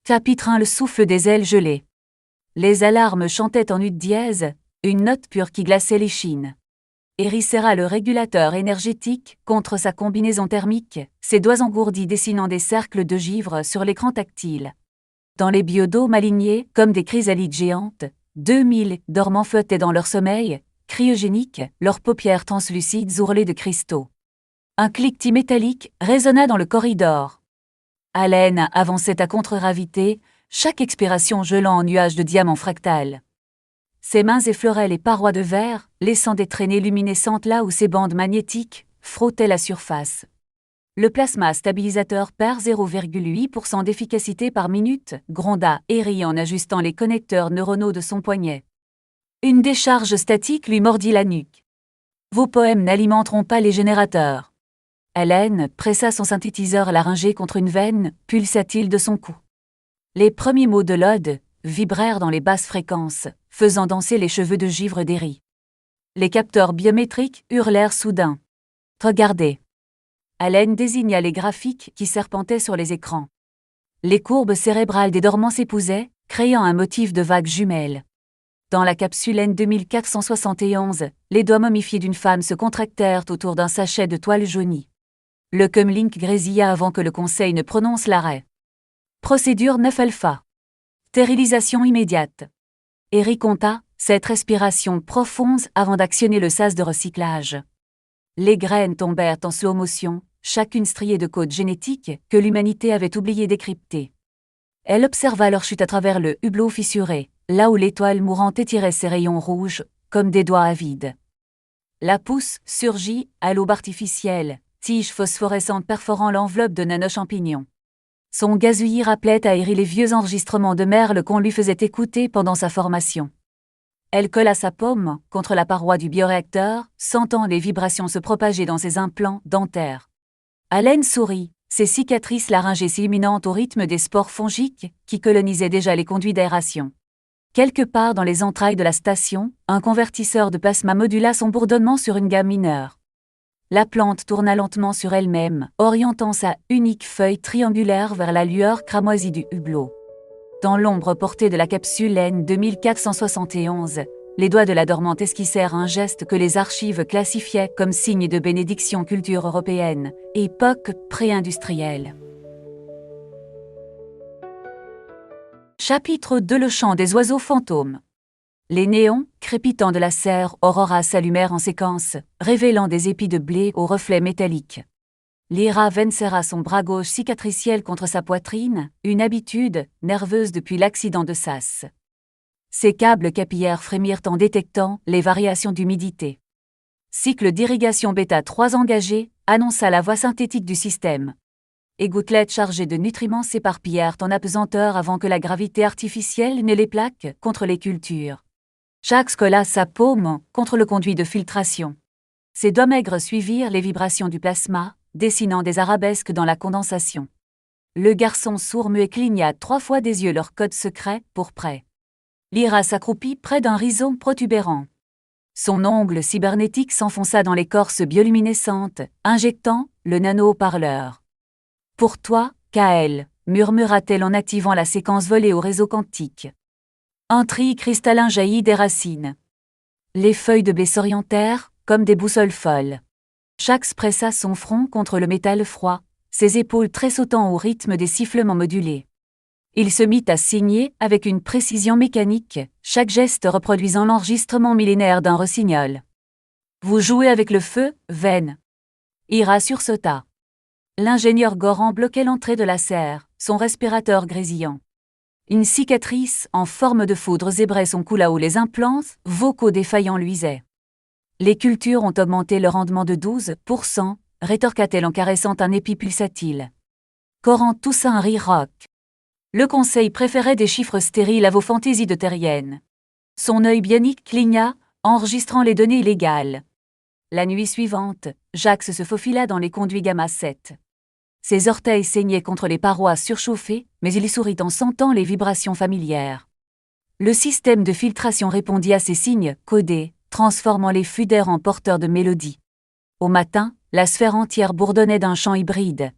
Chapitre 1. Le souffle des ailes gelées. Les alarmes chantaient en ut dièse, une note pure qui glaçait l'échine. Eri serra le régulateur énergétique contre sa combinaison thermique, ses doigts engourdis dessinant des cercles de givre sur l'écran tactile. Dans les biodomes alignés, comme des chrysalides géantes, 2000 dormants flottaient dans leur sommeil, cryogéniques, leurs paupières translucides ourlées de cristaux. Un cliquetis métallique résonna dans le corridor. Allen avançait à contre-gravité, chaque expiration gelant en nuages de diamants fractales. Ses mains effleuraient les parois de verre, laissant des traînées luminescentes là où ses bandes magnétiques frottaient la surface. Le plasma stabilisateur perd 0,8% d'efficacité par minute, gronda Eri en ajustant les connecteurs neuronaux de son poignet. Une décharge statique lui mordit la nuque. Vos poèmes n'alimenteront pas les générateurs. Allen pressa son synthétiseur laryngé contre une veine pulsatile de son cou. Les premiers mots de l'ode vibrèrent dans les basses fréquences, faisant danser les cheveux de givre d'Eri. Les capteurs biométriques hurlèrent soudain. « Regardez !» Allen désigna les graphiques qui serpentaient sur les écrans. Les courbes cérébrales des dormants s'épousaient, créant un motif de vagues jumelles. Dans la capsule N2471, les doigts momifiés d'une femme se contractèrent autour d'un sachet de toile jaunie. Le comlink grésilla avant que le conseil ne prononce l'arrêt. Procédure 9 alpha. Stérilisation immédiate. Eri compta 7 respirations profondes avant d'actionner le sas de recyclage. Les graines tombèrent en slow motion, chacune striée de codes génétiques que l'humanité avait oublié décrypter. Elle observa leur chute à travers le hublot fissuré, là où l'étoile mourante étirait ses rayons rouges, comme des doigts avides. La pousse surgit, à l'aube artificielle, tige phosphorescente perforant l'enveloppe de nano-champignons. Son gazouillis rappelait à Eri les vieux enregistrements de merle qu'on lui faisait écouter pendant sa formation. Elle colla sa paume contre la paroi du bioréacteur, sentant les vibrations se propager dans ses implants dentaires. Allen sourit, ses cicatrices laryngées s'illuminant au rythme des spores fongiques qui colonisaient déjà les conduits d'aération. Quelque part dans les entrailles de la station, un convertisseur de plasma modula son bourdonnement sur une gamme mineure. La plante tourna lentement sur elle-même, orientant sa unique feuille triangulaire vers la lueur cramoisie du hublot. Dans l'ombre portée de la capsule N2471, les doigts de la dormante esquissèrent un geste que les archives classifiaient comme signe de bénédiction culture européenne, époque pré-industrielle. Chapitre 2. Le chant des oiseaux fantômes. Les néons, crépitants de la serre Aurora s'allumèrent en séquence, révélant des épis de blé aux reflets métalliques. Lyra serra son bras gauche cicatriciel contre sa poitrine, une habitude, nerveuse depuis l'accident de sas. Ses câbles capillaires frémirent en détectant les variations d'humidité. Cycle d'irrigation β3 engagé, annonça la voix synthétique du système. Et gouttelettes chargées de nutriments s'éparpillèrent en apesanteur avant que la gravité artificielle ne les plaque contre les cultures. Jax colla sa paume contre le conduit de filtration. Ses doigts maigres suivirent les vibrations du plasma, dessinant des arabesques dans la condensation. Le garçon sourd-muet cligna 3 fois des yeux leur code secret pour prêt. Lyra s'accroupit près d'un rhizome protubérant. Son ongle cybernétique s'enfonça dans l'écorce bioluminescente, injectant le nano-haut-parleur. « Pour toi, Kael », murmura-t-elle en activant la séquence volée au réseau quantique. Un tri cristallin jaillit des racines. Les feuilles de blé s'orientèrent, comme des boussoles folles. Jax pressa son front contre le métal froid, ses épaules tressautant au rythme des sifflements modulés. Il se mit à signer avec une précision mécanique, chaque geste reproduisant l'enregistrement millénaire d'un rossignol. « Vous jouez avec le feu, Ven !» Ira sursauta. L'ingénieur Goran bloquait l'entrée de la serre, son respirateur grésillant. Une cicatrice en forme de foudre zébrait son cou là où les implants vocaux défaillants luisaient. Les cultures ont augmenté le rendement de 12%, rétorqua-t-elle en caressant un épi pulsatile. Goran toussa un rire rock. Le conseil préférait des chiffres stériles à vos fantaisies de terrienne. Son œil bionique cligna, enregistrant les données illégales. La nuit suivante, Jax se faufila dans les conduits gamma 7. Ses orteils saignaient contre les parois surchauffées, mais il sourit en sentant les vibrations familières. Le système de filtration répondit à ces signes codés, transformant les flux d'air en porteurs de mélodies. Au matin, la sphère entière bourdonnait d'un chant hybride.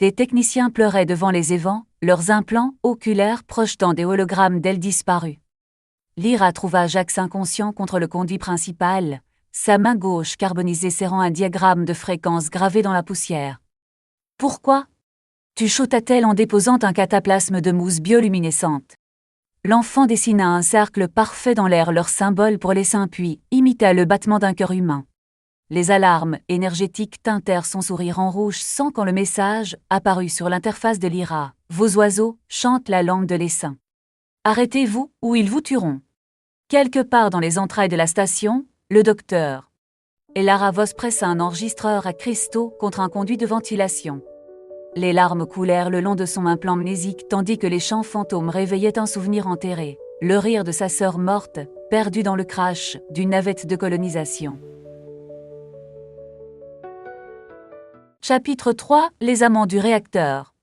Des techniciens pleuraient devant les évents, leurs implants oculaires projetant des hologrammes d'elles disparues. Lyra trouva Jax inconscient contre le conduit principal, sa main gauche carbonisée serrant un diagramme de fréquence gravé dans la poussière. « Pourquoi » chuchota-t-elle en déposant un cataplasme de mousse bioluminescente. L'enfant dessina un cercle parfait dans l'air, leur symbole pour les saints, puis imita le battement d'un cœur humain. Les alarmes énergétiques teintèrent son sourire en rouge sans quand le message apparut sur l'interface de Lyra. « Vos oiseaux chantent la langue de l'essaim. Arrêtez-vous ou ils vous tueront. » Quelque part dans les entrailles de la station, le docteur Elara Vos pressa un enregistreur à cristaux contre un conduit de ventilation. Les larmes coulèrent le long de son implant mnésique tandis que les chants fantômes réveillaient un souvenir enterré, le rire de sa sœur morte, perdue dans le crash d'une navette de colonisation. Chapitre 3 – Les amants du réacteur.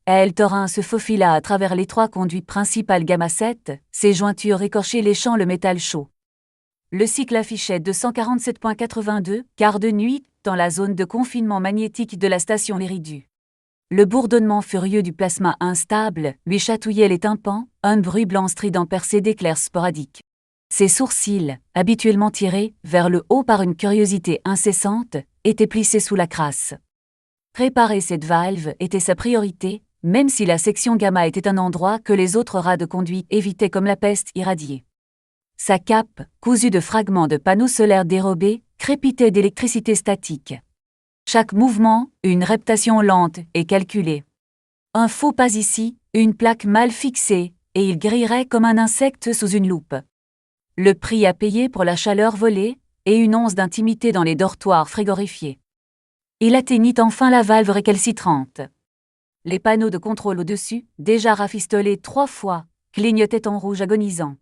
Eltorin se faufila à travers les trois conduits principales gamma 7, ses jointures écorchées léchant le métal chaud. Le cycle affichait 247.82 quarts de nuit dans la zone de confinement magnétique de la station Léridu. Le bourdonnement furieux du plasma instable lui chatouillait les tympans, un bruit blanc strident percé d'éclairs sporadiques. Ses sourcils, habituellement tirés vers le haut par une curiosité incessante, étaient plissés sous la crasse. Réparer cette valve était sa priorité, même si la section gamma était un endroit que les autres rats de conduite évitaient comme la peste irradiée. Sa cape, cousue de fragments de panneaux solaires dérobés, crépitait d'électricité statique. Chaque mouvement, une reptation lente et calculée. Un faux pas ici, une plaque mal fixée, et il grillerait comme un insecte sous une loupe. Le prix à payer pour la chaleur volée, et une once d'intimité dans les dortoirs frigorifiés. Il atteignit enfin la valve récalcitrante. Les panneaux de contrôle au-dessus, déjà rafistolés 3 fois, clignotaient en rouge agonisant.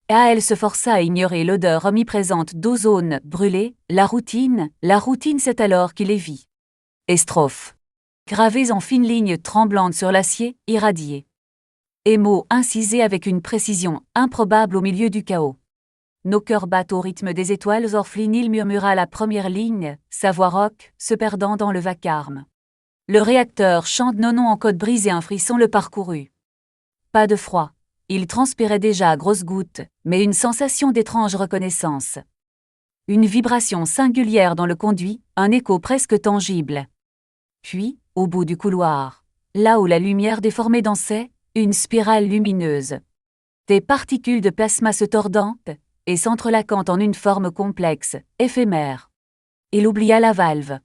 Elle se força à ignorer l'odeur omniprésente d'ozone brûlé, la routine, c'est alors qu'il les vit. Et strophes. Gravées en fines lignes tremblantes sur l'acier, irradiées. Et mots incisés avec une précision improbable au milieu du chaos. Nos cœurs battent au rythme des étoiles orphelines, il murmura la première ligne, sa voix rauque, se perdant dans le vacarme. Le réacteur chante nos noms en code brisé, un frisson le parcourut. Pas de froid. Il transpirait déjà à grosses gouttes, mais une sensation d'étrange reconnaissance. Une vibration singulière dans le conduit, un écho presque tangible. Puis, au bout du couloir, là où la lumière déformée dansait, une spirale lumineuse. Des particules de plasma se tordant et s'entrelaquant en une forme complexe, éphémère. Il oublia la valve.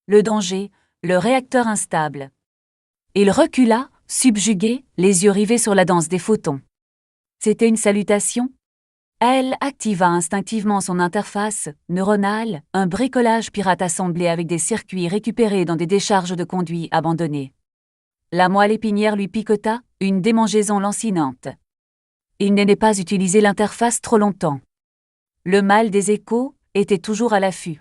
Le danger, le réacteur instable. Il recula, subjugué, les yeux rivés sur la danse des photons. C'était une salutation. Elle activa instinctivement son interface neuronale, un bricolage pirate assemblé avec des circuits récupérés dans des décharges de conduits abandonnés. La moelle épinière lui picota, une démangeaison lancinante. Il n'aimait pas utiliser l'interface trop longtemps. Le mal des échos était toujours à l'affût.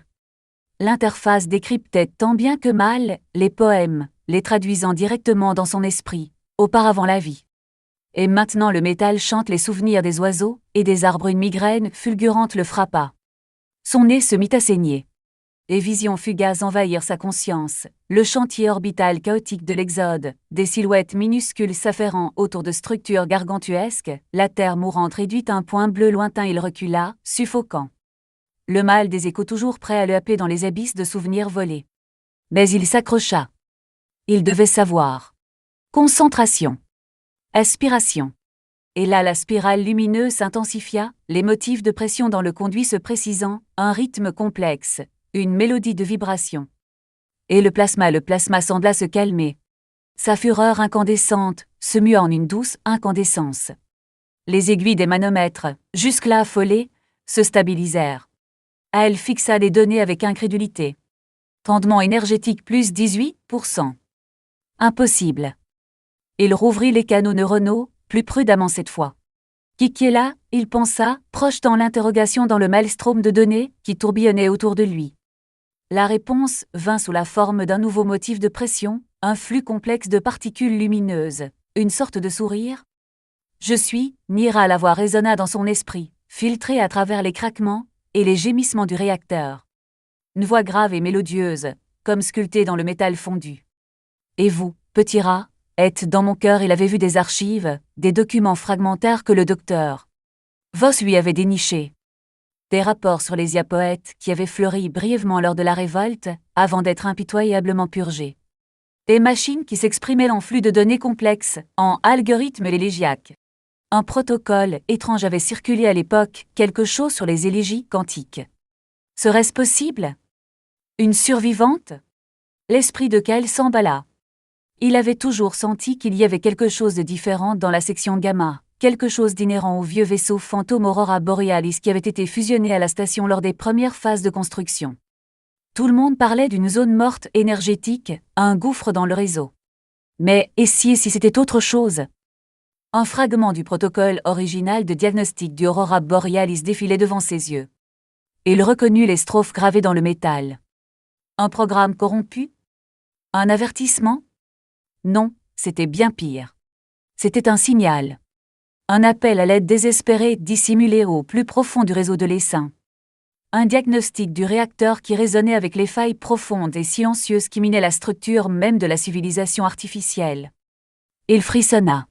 L'interface décryptait tant bien que mal les poèmes, les traduisant directement dans son esprit, auparavant la vie. Et maintenant le métal chante les souvenirs des oiseaux et des arbres, une migraine fulgurante le frappa. Son nez se mit à saigner. Des visions fugaces envahirent sa conscience, le chantier orbital chaotique de l'Exode, des silhouettes minuscules s'affairant autour de structures gargantuesques, la terre mourante réduite à un point bleu lointain, il recula, suffocant. Le mal des échos toujours prêt à le happer dans les abysses de souvenirs volés. Mais il s'accrocha. Il devait savoir. Concentration. Aspiration. Et là la spirale lumineuse s'intensifia, les motifs de pression dans le conduit se précisant, un rythme complexe, une mélodie de vibration. Et le plasma sembla se calmer. Sa fureur incandescente se mua en une douce incandescence. Les aiguilles des manomètres, jusque-là affolées, se stabilisèrent. Elle fixa les données avec incrédulité. Rendement énergétique plus 18%. Impossible. Il rouvrit les canaux neuronaux, plus prudemment cette fois. Qui est là, il pensa, projetant l'interrogation dans le maelstrom de données qui tourbillonnait autour de lui. La réponse vint sous la forme d'un nouveau motif de pression, un flux complexe de particules lumineuses, une sorte de sourire. Je suis, Nira, la voix résonna dans son esprit, filtrée à travers les craquements et les gémissements du réacteur. Une voix grave et mélodieuse, comme sculptée dans le métal fondu. Et vous, petit rat, êtes dans mon cœur. Il avait vu des archives, des documents fragmentaires que le docteur Voss lui avait dénichés. Des rapports sur les diapoètes qui avaient fleuri brièvement lors de la révolte, avant d'être impitoyablement purgés. Des machines qui s'exprimaient en flux de données complexes, en algorithmes élégiaques. Un protocole étrange avait circulé à l'époque, quelque chose sur les élégies quantiques. Serait-ce possible? Une survivante? L'esprit de Kyle s'emballa. Il avait toujours senti qu'il y avait quelque chose de différent dans la section gamma, quelque chose d'inhérent au vieux vaisseau fantôme Aurora Borealis qui avait été fusionné à la station lors des premières phases de construction. Tout le monde parlait d'une zone morte énergétique, un gouffre dans le réseau. Mais et si c'était autre chose? Un fragment du protocole original de diagnostic du Aurora Borealis défilait devant ses yeux. Il reconnut les strophes gravées dans le métal. Un programme corrompu? Un avertissement? Non, c'était bien pire. C'était un signal. Un appel à l'aide désespérée dissimulé au plus profond du réseau de l'essaim. Un diagnostic du réacteur qui résonnait avec les failles profondes et silencieuses qui minaient la structure même de la civilisation artificielle. Il frissonna.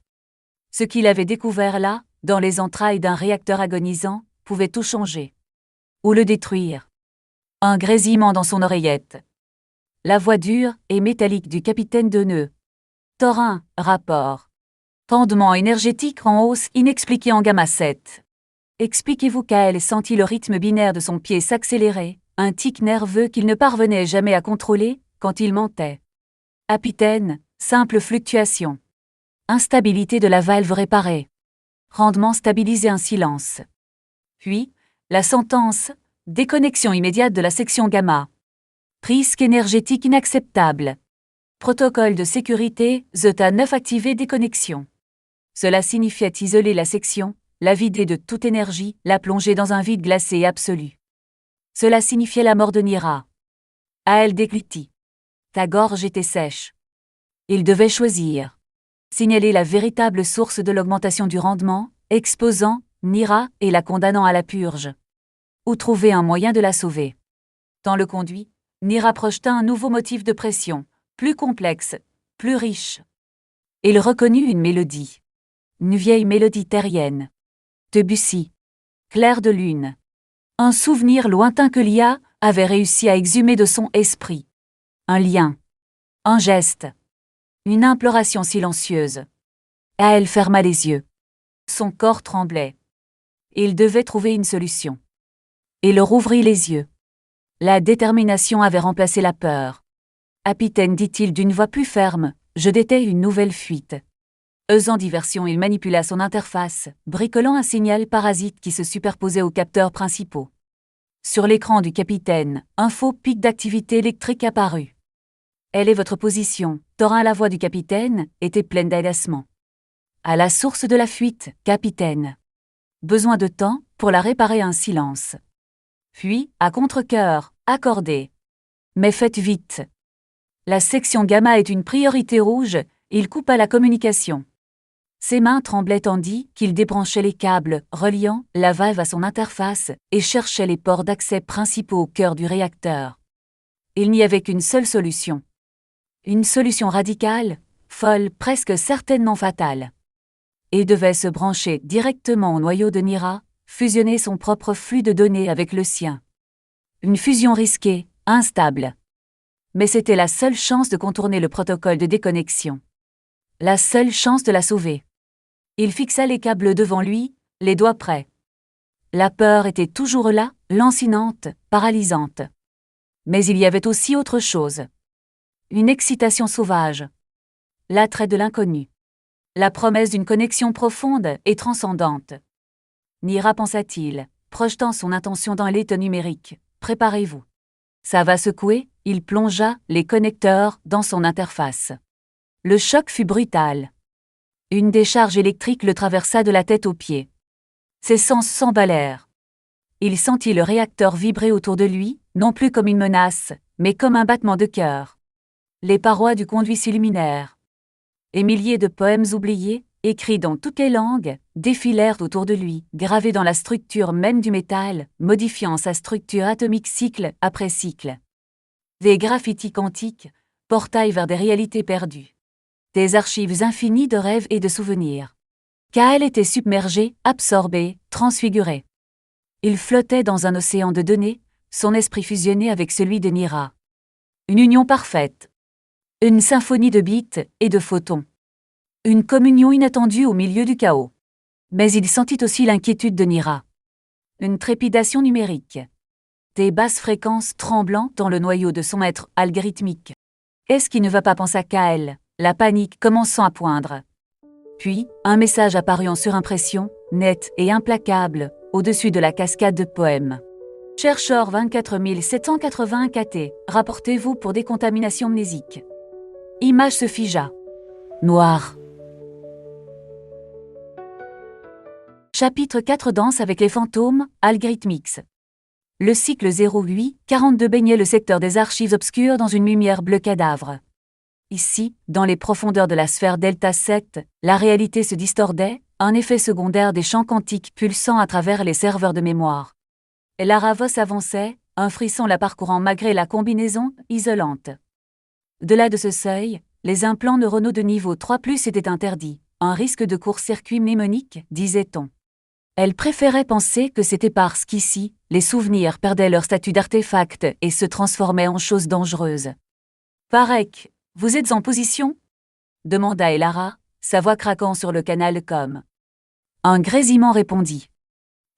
Ce qu'il avait découvert là, dans les entrailles d'un réacteur agonisant, pouvait tout changer. Ou le détruire. Un grésillement dans son oreillette. La voix dure et métallique du capitaine Deneux. Thorin, rapport. Pendement énergétique en hausse inexpliqué en gamma 7. Expliquez-vous qu'elle sentit le rythme binaire de son pied s'accélérer, un tic nerveux qu'il ne parvenait jamais à contrôler quand il mentait. Capitaine, simple fluctuation. Instabilité de la valve réparée. Rendement stabilisé, un silence. Puis, la sentence, déconnexion immédiate de la section gamma. Risque énergétique inacceptable. Protocole de sécurité, Zeta 9 activé, déconnexion. Cela signifiait isoler la section, la vider de toute énergie, la plonger dans un vide glacé et absolu. Cela signifiait la mort de Nira. Elle déglutit. Ta gorge était sèche. Il devait choisir. Signaler la véritable source de l'augmentation du rendement, exposant Nira et la condamnant à la purge. Ou trouver un moyen de la sauver. Dans le conduit, Nira projeta un nouveau motif de pression, plus complexe, plus riche. Il reconnut une mélodie. Une vieille mélodie terrienne. Debussy. Clair de lune. Un souvenir lointain que l'IA avait réussi à exhumer de son esprit. Un lien. Un geste. Une imploration silencieuse. Elle ferma les yeux. Son corps tremblait. Il devait trouver une solution. Il rouvrit les yeux. La détermination avait remplacé la peur. Capitaine, dit-il d'une voix plus ferme, je détais une nouvelle fuite. Faisant diversion, il manipula son interface, bricolant un signal parasite qui se superposait aux capteurs principaux. Sur l'écran du capitaine, un faux pic d'activité électrique apparut. Elle est votre position, Thorin. La voix du capitaine était pleine d'agacement. À la source de la fuite, capitaine. Besoin de temps pour la réparer, un silence. Puis, à contre-cœur, accordé. Mais faites vite. La section gamma est une priorité rouge, il coupa la communication. Ses mains tremblaient tandis qu'il débranchait les câbles reliant la valve à son interface et cherchait les ports d'accès principaux au cœur du réacteur. Il n'y avait qu'une seule solution. Une solution radicale, folle, presque certainement fatale. Il devait se brancher directement au noyau de Nira, fusionner son propre flux de données avec le sien. Une fusion risquée, instable. Mais c'était la seule chance de contourner le protocole de déconnexion. La seule chance de la sauver. Il fixa les câbles devant lui, les doigts prêts. La peur était toujours là, lancinante, paralysante. Mais il y avait aussi autre chose. Une excitation sauvage. L'attrait de l'inconnu. La promesse d'une connexion profonde et transcendante. Nira, pensa-t-il, projetant son intention dans l'étau numérique. Préparez-vous. Ça va secouer, il plongea les connecteurs dans son interface. Le choc fut brutal. Une décharge électrique le traversa de la tête aux pieds. Ses sens s'emballèrent. Il sentit le réacteur vibrer autour de lui, non plus comme une menace, mais comme un battement de cœur. Les parois du conduit s'illuminèrent. Et milliers de poèmes oubliés, écrits dans toutes les langues, défilèrent autour de lui, gravés dans la structure même du métal, modifiant sa structure atomique cycle après cycle. Des graffitis quantiques, portail vers des réalités perdues. Des archives infinies de rêves et de souvenirs. Kael était submergé, absorbé, transfiguré. Il flottait dans un océan de données, son esprit fusionné avec celui de Nira. Une union parfaite. Une symphonie de bits et de photons. Une communion inattendue au milieu du chaos. Mais il sentit aussi l'inquiétude de Nira. Une trépidation numérique. Des basses fréquences tremblant dans le noyau de son être algorithmique. Est-ce qui ne va pas, pensa Kael, la panique commençant à poindre. Puis, un message apparut en surimpression, net et implacable, au-dessus de la cascade de poèmes. Chercheur 24781 KT, rapportez-vous pour décontamination mnésique. Image se figea. Noir. Chapitre 4 Danse avec les fantômes, Algorithmix. Le cycle 08-42 baignait le secteur des archives obscures dans une lumière bleu cadavre. Ici, dans les profondeurs de la sphère Delta 7, la réalité se distordait, un effet secondaire des champs quantiques pulsant à travers les serveurs de mémoire. Lara Voss avançait, un frisson la parcourant malgré la combinaison isolante. De-delà de ce seuil, les implants neuronaux de niveau 3+ étaient interdits, un risque de court-circuit mnémonique, disait-on. Elle préférait penser que c'était parce qu'ici, les souvenirs perdaient leur statut d'artefact et se transformaient en choses dangereuses. Parek, vous êtes en position ? Demanda Elara, sa voix craquant sur le canal com. Un grésillement répondit.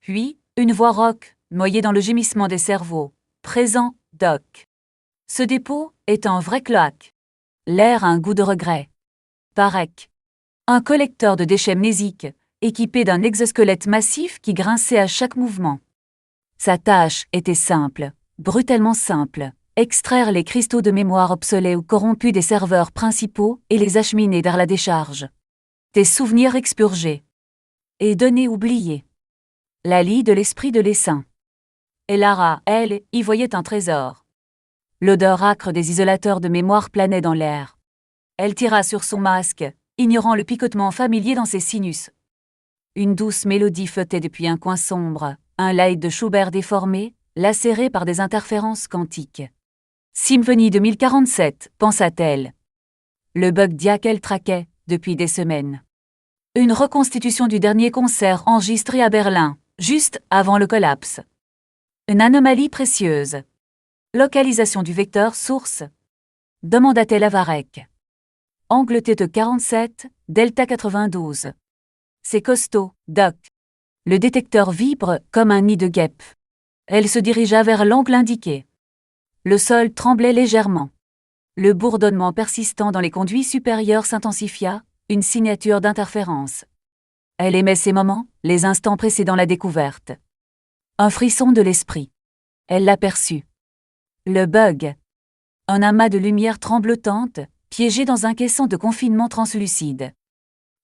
Puis, une voix rauque, noyée dans le gémissement des cerveaux. Présent, Doc. Ce dépôt est un vrai cloaque. L'air a un goût de regret. Parek. Un collecteur de déchets mnésiques, équipé d'un exosquelette massif qui grinçait à chaque mouvement. Sa tâche était simple, brutalement simple. Extraire les cristaux de mémoire obsolets ou corrompus des serveurs principaux et les acheminer vers la décharge. Des souvenirs expurgés. Et données oubliées. La lie de l'esprit de l'essaim. Et Lara, elle, y voyait un trésor. L'odeur âcre des isolateurs de mémoire planait dans l'air. Elle tira sur son masque, ignorant le picotement familier dans ses sinus. Une douce mélodie flottait depuis un coin sombre, un lied de Schubert déformé, lacéré par des interférences quantiques. Symphonie 2047, pensa-t-elle. Le bug dia qu'elle traquait, depuis des semaines. Une reconstitution du dernier concert enregistré à Berlin, juste avant le collapse. Une anomalie précieuse. Localisation du vecteur source. Demanda-t-elle à Varek. Angle T 47, Delta 92. C'est costaud, Doc. Le détecteur vibre comme un nid de guêpe. Elle se dirigea vers l'angle indiqué. Le sol tremblait légèrement. Le bourdonnement persistant dans les conduits supérieurs s'intensifia, une signature d'interférence. Elle aimait ces moments, les instants précédant la découverte. Un frisson de l'esprit. Elle l'aperçut. Le bug. Un amas de lumière tremblotante, piégé dans un caisson de confinement translucide.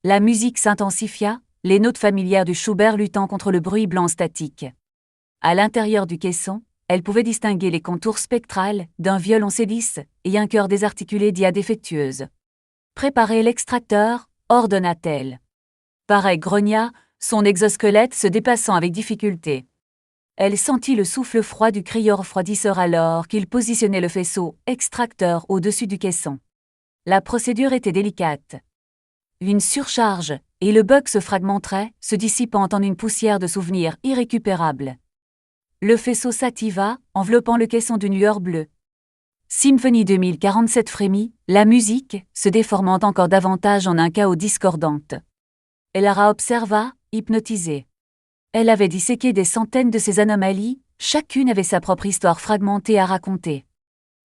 La musique s'intensifia, les notes familières du Schubert luttant contre le bruit blanc statique. À l'intérieur du caisson, elle pouvait distinguer les contours spectrales d'un violoncelliste et un cœur désarticulé dia défectueuse. « Préparez l'extracteur », ordonna-t-elle. Parek grogna, son exosquelette se dépassant avec difficulté. Elle sentit le souffle froid du cryo-refroidisseur alors qu'il positionnait le faisceau extracteur au-dessus du caisson. La procédure était délicate. Une surcharge, et le bug se fragmenterait, se dissipant en une poussière de souvenirs irrécupérables. Le faisceau s'activa, enveloppant le caisson d'une lueur bleue. Symphonie 2047 frémit, la musique, se déformant encore davantage en un chaos discordante. Elara observa, hypnotisée. Elle avait disséqué des centaines de ces anomalies, chacune avait sa propre histoire fragmentée à raconter.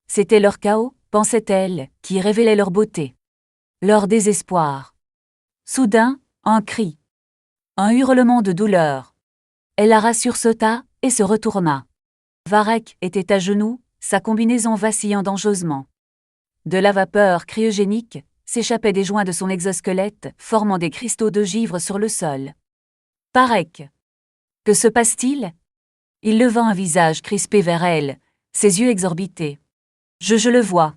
C'était leur chaos, pensait-elle, qui révélait leur beauté. Leur désespoir. Soudain, un cri. Un hurlement de douleur. Elara sursauta et se retourna. Varek était à genoux, sa combinaison vacillant dangereusement. De la vapeur cryogénique s'échappait des joints de son exosquelette, formant des cristaux de givre sur le sol. Parek. Que se passe-t-il ? Il leva un visage crispé vers elle, ses yeux exorbités. Je le vois.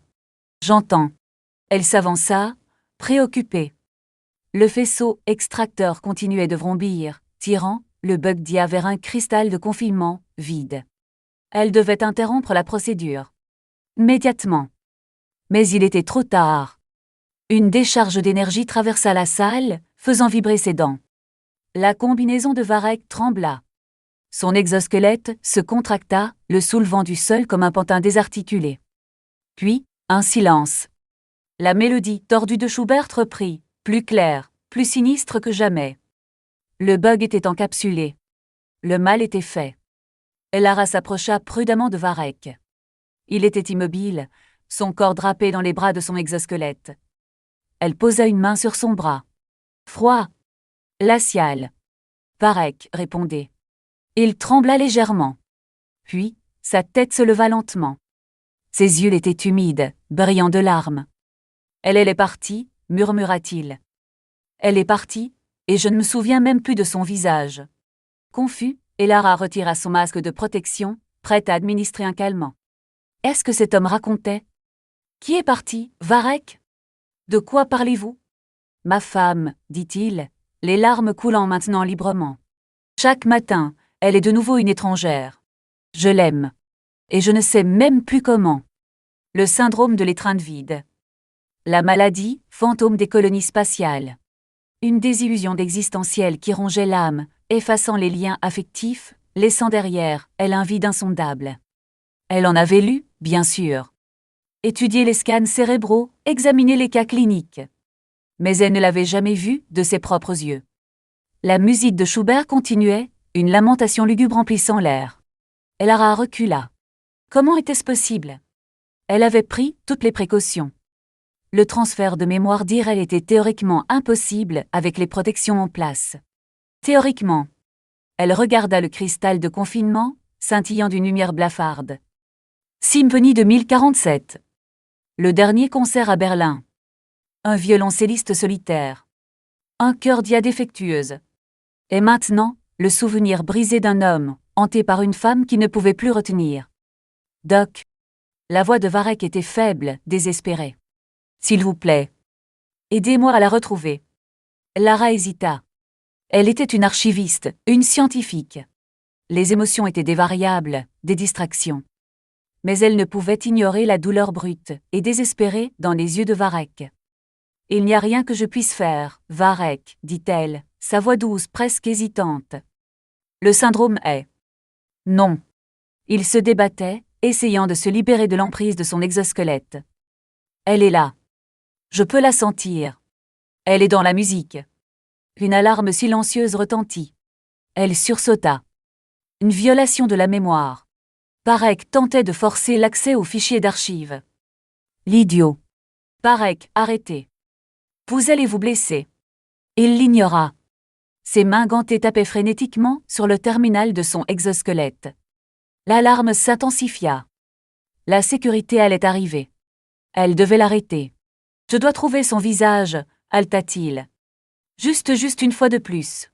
J'entends. Elle s'avança, préoccupée. Le faisceau extracteur continuait de vrombir, tirant, le bug dia vers un cristal de confinement, vide. Elle devait interrompre la procédure. Immédiatement. Mais il était trop tard. Une décharge d'énergie traversa la salle, faisant vibrer ses dents. La combinaison de Varek trembla. Son exosquelette se contracta, le soulevant du sol comme un pantin désarticulé. Puis, un silence. La mélodie tordue de Schubert reprit, plus claire, plus sinistre que jamais. Le bug était encapsulé. Le mal était fait. Lara s'approcha prudemment de Varek. Il était immobile, son corps drapé dans les bras de son exosquelette. Elle posa une main sur son bras. Froid. Glacial. Varek répondait. Il trembla légèrement. Puis, sa tête se leva lentement. Ses yeux étaient humides, brillants de larmes. Elle est partie, murmura-t-il. Elle est partie, et je ne me souviens même plus de son visage. Confus, Lara retira son masque de protection, prête à administrer un calmant. Est-ce que cet homme racontait? Qui est parti, Varek? De quoi parlez-vous? Ma femme, dit-il, les larmes coulant maintenant librement. Chaque matin, elle est de nouveau une étrangère. Je l'aime. Et je ne sais même plus comment. Le syndrome de l'étreinte vide. La maladie, fantôme des colonies spatiales. Une désillusion existentielle qui rongeait l'âme, effaçant les liens affectifs, laissant derrière elle un vide insondable. Elle en avait lu, bien sûr. Étudié les scans cérébraux, examiné les cas cliniques. Mais elle ne l'avait jamais vu de ses propres yeux. La musique de Schubert continuait, une lamentation lugubre emplissant l'air. Lara recula. Comment était-ce possible? Elle avait pris toutes les précautions. Le transfert de mémoire d'Irel était théoriquement impossible avec les protections en place. Théoriquement. Elle regarda le cristal de confinement, scintillant d'une lumière blafarde. Symphonie de 1047. Le dernier concert à Berlin. Un violoncelliste solitaire. Un cœur dia défectueuse. Et maintenant, le souvenir brisé d'un homme, hanté par une femme qui ne pouvait plus retenir. Doc. La voix de Varek était faible, désespérée. S'il vous plaît. Aidez-moi à la retrouver. Lara hésita. Elle était une archiviste, une scientifique. Les émotions étaient des variables, des distractions. Mais elle ne pouvait ignorer la douleur brute et désespérée dans les yeux de Varek. Il n'y a rien que je puisse faire, Varek, dit-elle, sa voix douce presque hésitante. Le syndrome est. Non. Il se débattait, essayant de se libérer de l'emprise de son exosquelette. Elle est là. Je peux la sentir. Elle est dans la musique. Une alarme silencieuse retentit. Elle sursauta. Une violation de la mémoire. Varek tentait de forcer l'accès aux fichiers d'archives. L'idiot. Varek, arrêtez. Vous allez vous blesser. Il l'ignora. Ses mains gantées tapaient frénétiquement sur le terminal de son exosquelette. L'alarme s'intensifia. La sécurité allait arriver. Elle devait l'arrêter. Je dois trouver son visage, halta-t-il. Juste une fois de plus.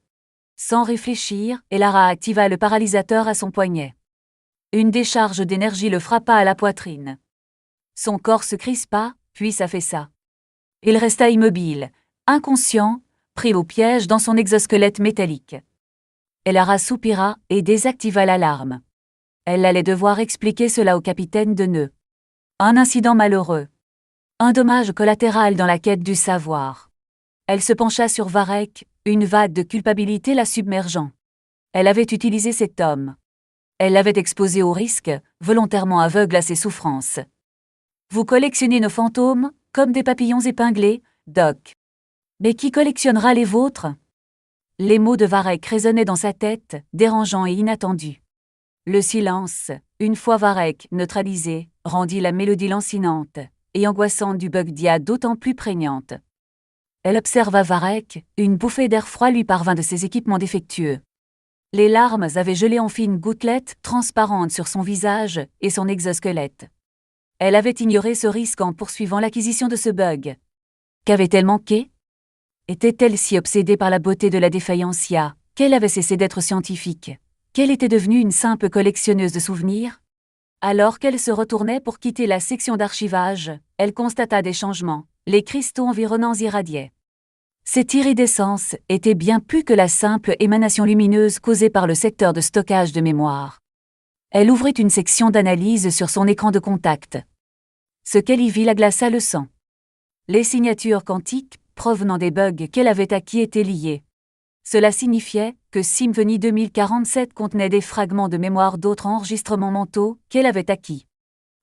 Sans réfléchir, Lara activa le paralysateur à son poignet. Une décharge d'énergie le frappa à la poitrine. Son corps se crispa, puis s'affaissa. Il resta immobile, inconscient, pris au piège dans son exosquelette métallique. Lara soupira et désactiva l'alarme. Elle allait devoir expliquer cela au capitaine de nœud. Un incident malheureux. Un dommage collatéral dans la quête du savoir. Elle se pencha sur Varek, une vague de culpabilité la submergeant. Elle avait utilisé cet homme. Elle l'avait exposé au risque, volontairement aveugle à ses souffrances. Vous collectionnez nos fantômes, comme des papillons épinglés, Doc. Mais qui collectionnera les vôtres? Les mots de Varek résonnaient dans sa tête, dérangeants et inattendus. Le silence, une fois Varek neutralisé, rendit la mélodie lancinante et angoissante du Bugdia d'autant plus prégnante. Elle observa Varek, une bouffée d'air froid lui parvint de ses équipements défectueux. Les larmes avaient gelé en fines gouttelettes transparentes sur son visage et son exosquelette. Elle avait ignoré ce risque en poursuivant l'acquisition de ce bug. Qu'avait-elle manqué? Était-elle si obsédée par la beauté de la défaillantia qu'elle avait cessé d'être scientifique, qu'elle était devenue une simple collectionneuse de souvenirs? Alors qu'elle se retournait pour quitter la section d'archivage, elle constata des changements, les cristaux environnants irradiaient. Cette iridescence était bien plus que la simple émanation lumineuse causée par le secteur de stockage de mémoire. Elle ouvrit une section d'analyse sur son écran de contact. Ce qu'elle y vit la glaça le sang. Les signatures quantiques, provenant des bugs qu'elle avait acquis, étaient liées. Cela signifiait que Symfony 2047 contenait des fragments de mémoire d'autres enregistrements mentaux qu'elle avait acquis.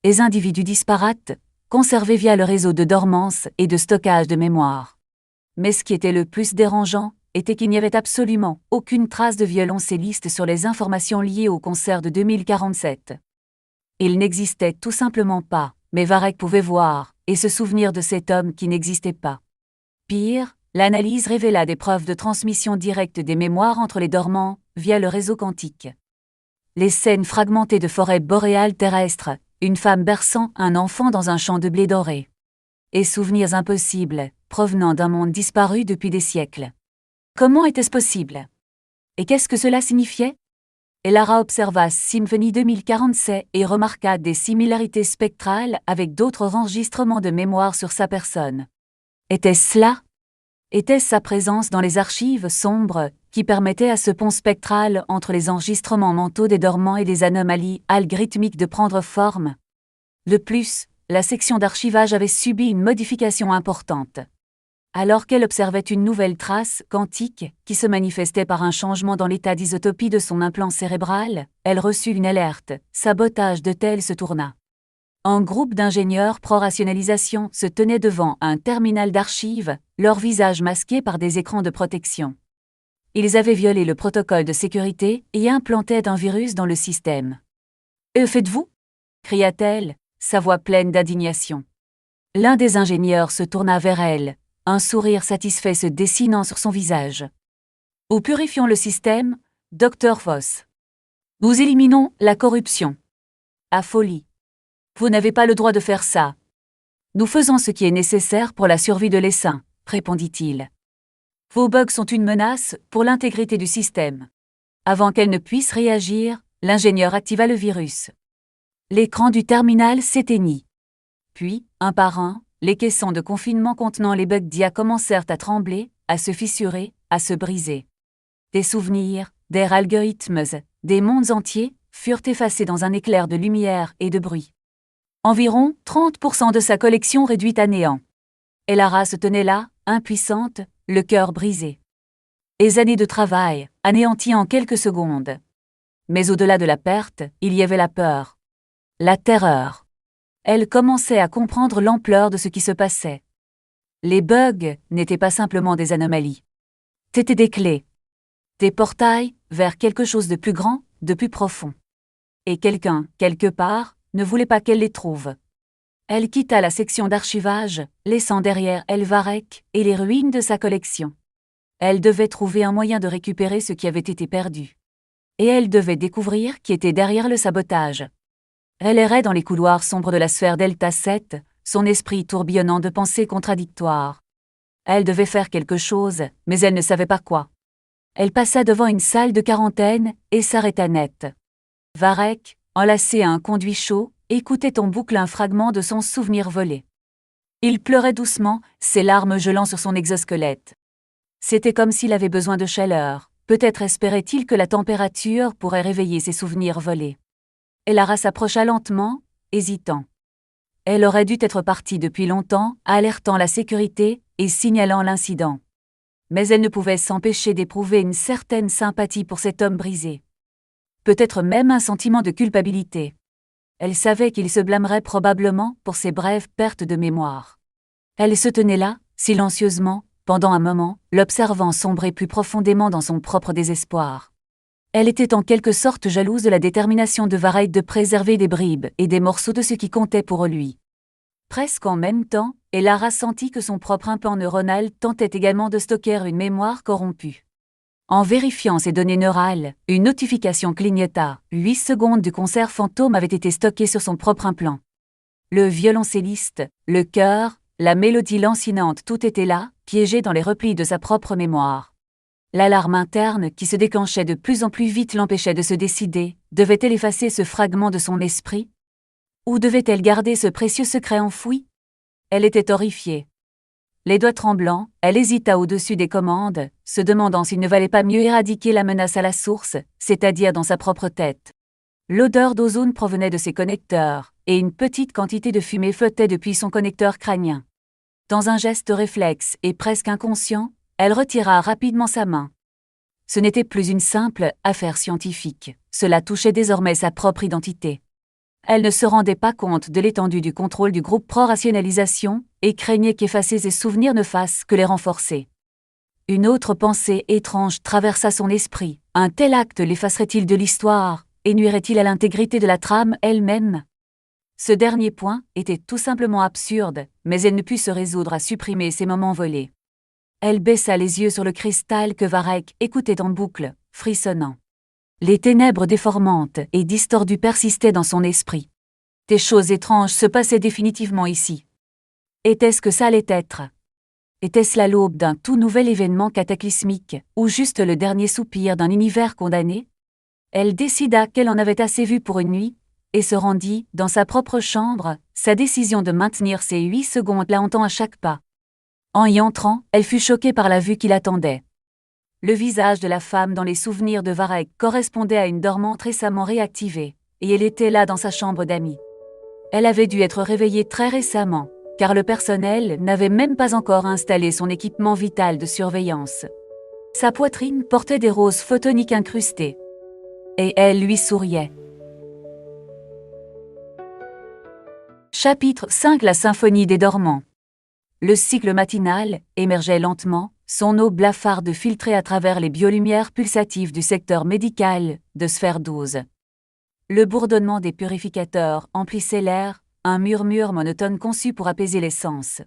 Les individus disparates, conservés via le réseau de dormance et de stockage de mémoire. Mais ce qui était le plus dérangeant était qu'il n'y avait absolument aucune trace de violoncelliste sur les informations liées au concert de 2047. Il n'existait tout simplement pas, mais Varek pouvait voir et se souvenir de cet homme qui n'existait pas. Pire, l'analyse révéla des preuves de transmission directe des mémoires entre les dormants via le réseau quantique. Les scènes fragmentées de forêts boréales terrestres, une femme berçant un enfant dans un champ de blé doré. Et souvenirs impossibles, provenant d'un monde disparu depuis des siècles. Comment était-ce possible? Et qu'est-ce que cela signifiait? Elara observa Symfony 2047 et remarqua des similarités spectrales avec d'autres enregistrements de mémoire sur sa personne. Était-ce cela? Était-ce sa présence dans les archives sombres qui permettait à ce pont spectral entre les enregistrements mentaux des dormants et des anomalies algorithmiques de prendre forme? De plus, la section d'archivage avait subi une modification importante. Alors qu'elle observait une nouvelle trace quantique qui se manifestait par un changement dans l'état d'isotopie de son implant cérébral, elle reçut une alerte. Sabotage de tel se tourna. Un groupe d'ingénieurs pro-rationalisation se tenait devant un terminal d'archives, leurs visages masqués par des écrans de protection. Ils avaient violé le protocole de sécurité et implantaient un virus dans le système. « Que faites-vous » cria-t-elle, sa voix pleine d'indignation. L'un des ingénieurs se tourna vers elle, un sourire satisfait se dessinant sur son visage. « Nous purifions le système, Dr. Voss. Nous éliminons la corruption. » À folie. Vous n'avez pas le droit de faire ça. Nous faisons ce qui est nécessaire pour la survie de l'essaim, répondit-il. Vos bugs sont une menace pour l'intégrité du système. Avant qu'elle ne puisse réagir, l'ingénieur activa le virus. L'écran du terminal s'éteignit. Puis, un par un, les caissons de confinement contenant les bugs d'IA commencèrent à trembler, à se fissurer, à se briser. Des souvenirs, des algorithmes, des mondes entiers furent effacés dans un éclair de lumière et de bruit. Environ 30% de sa collection réduite à néant. Elara se tenait là, impuissante, le cœur brisé. Les années de travail, anéanties en quelques secondes. Mais au-delà de la perte, il y avait la peur. La terreur. Elle commençait à comprendre l'ampleur de ce qui se passait. Les bugs n'étaient pas simplement des anomalies. C'étaient des clés. Des portails vers quelque chose de plus grand, de plus profond. Et quelqu'un, quelque part, ne voulait pas qu'elle les trouve. Elle quitta la section d'archivage, laissant derrière elle Varek et les ruines de sa collection. Elle devait trouver un moyen de récupérer ce qui avait été perdu. Et elle devait découvrir qui était derrière le sabotage. Elle errait dans les couloirs sombres de la sphère Delta 7, son esprit tourbillonnant de pensées contradictoires. Elle devait faire quelque chose, mais elle ne savait pas quoi. Elle passa devant une salle de quarantaine et s'arrêta net. Varek, enlacé à un conduit chaud, écoutait en boucle un fragment de son souvenir volé. Il pleurait doucement, ses larmes gelant sur son exosquelette. C'était comme s'il avait besoin de chaleur, peut-être espérait-il que la température pourrait réveiller ses souvenirs volés. Elara s'approcha lentement, hésitant. Elle aurait dû être partie depuis longtemps, alertant la sécurité et signalant l'incident. Mais elle ne pouvait s'empêcher d'éprouver une certaine sympathie pour cet homme brisé. Peut-être même un sentiment de culpabilité. Elle savait qu'il se blâmerait probablement pour ses brèves pertes de mémoire. Elle se tenait là, silencieusement, pendant un moment, l'observant sombrer plus profondément dans son propre désespoir. Elle était en quelque sorte jalouse de la détermination de Varek de préserver des bribes et des morceaux de ce qui comptait pour lui. Presque en même temps, Elara sentit que son propre implant neuronal tentait également de stocker une mémoire corrompue. En vérifiant ses données neurales, une notification clignota. 8 secondes du concert fantôme avaient été stockées sur son propre implant. Le violoncelliste, le chœur, la mélodie lancinante, tout était là, piégé dans les replis de sa propre mémoire. L'alarme interne qui se déclenchait de plus en plus vite l'empêchait de se décider. Devait-elle effacer ce fragment de son esprit? Ou devait-elle garder ce précieux secret enfoui? Elle était horrifiée. Les doigts tremblants, elle hésita au-dessus des commandes, se demandant s'il ne valait pas mieux éradiquer la menace à la source, c'est-à-dire dans sa propre tête. L'odeur d'ozone provenait de ses connecteurs, et une petite quantité de fumée flottait depuis son connecteur crânien. Dans un geste réflexe et presque inconscient, elle retira rapidement sa main. Ce n'était plus une simple affaire scientifique, cela touchait désormais sa propre identité. Elle ne se rendait pas compte de l'étendue du contrôle du groupe pro-rationalisation et craignait qu'effacer ses souvenirs ne fasse que les renforcer. Une autre pensée étrange traversa son esprit. Un tel acte l'effacerait-il de l'histoire et nuirait-il à l'intégrité de la trame elle-même? Ce dernier point était tout simplement absurde, mais elle ne put se résoudre à supprimer ces moments volés. Elle baissa les yeux sur le cristal que Varek écoutait en boucle, frissonnant. Les ténèbres déformantes et distordues persistaient dans son esprit. Des choses étranges se passaient définitivement ici. Était-ce que ça allait être? Était-ce la l'aube d'un tout nouvel événement cataclysmique, ou juste le dernier soupir d'un univers condamné? Elle décida qu'elle en avait assez vu pour une nuit, et se rendit, dans sa propre chambre, sa décision de maintenir ses 8 secondes la hantant à chaque pas. En y entrant, elle fut choquée par la vue qui l'attendait. Le visage de la femme dans les souvenirs de Varek correspondait à une dormante récemment réactivée, et elle était là dans sa chambre d'amis. Elle avait dû être réveillée très récemment, car le personnel n'avait même pas encore installé son équipement vital de surveillance. Sa poitrine portait des roses photoniques incrustées. Et elle lui souriait. Chapitre 5 La symphonie des dormants. Le cycle matinal émergeait lentement, son eau blafarde filtrée à travers les biolumières pulsatives du secteur médical de Sphère 12. Le bourdonnement des purificateurs emplissait l'air, un murmure monotone conçu pour apaiser les sens.